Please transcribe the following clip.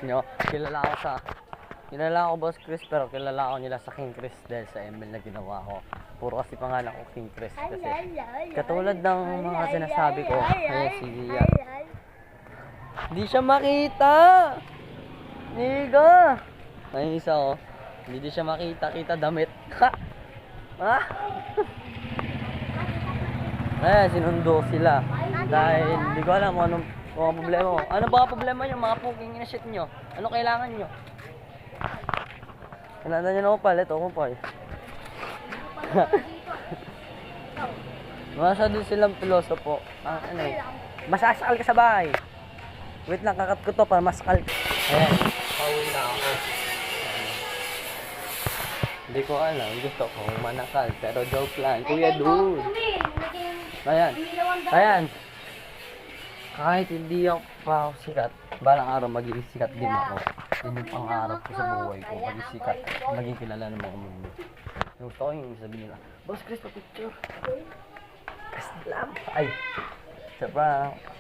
nyo. Kilala ako Boss Chris, pero kilala ako nila sa King Chris dahil sa ML na ginawa ko. Puro kasi pangalan ko King Chris kasi. Katulad ng mga sinasabi ko, ay si hindi siya makita. Niga. Ay isa oh. Hindi siya makita, kita damit. Ha? Ha? Eh, sinundo sila. Dahil hindi ko alam kung anong mga problema mo. Ano ba problema nyo? Mga puking na shit nyo. Ano kailangan nyo? Kailangan nyo na ako palit. Ako pa eh. Masyado silang pilosopo. Ano eh. Masasakal ka sa bahay. Wait lang, kakat ko to para masakal. Ayan, pauwi na ako. Hindi ko alam. Gusto ko manakal. Pero joke lang. Kuya dude. Ayan. Kahit hindi ako pa sikat, balang araw maging sikat din ako. Yun yung pangarap ko sa buhay ko. Maging sikat, maging kilala ng mga mundo. Gusto ko yung sabihin nila, Boss Chris, pa-picture. Chris lang. Ay, sa prank.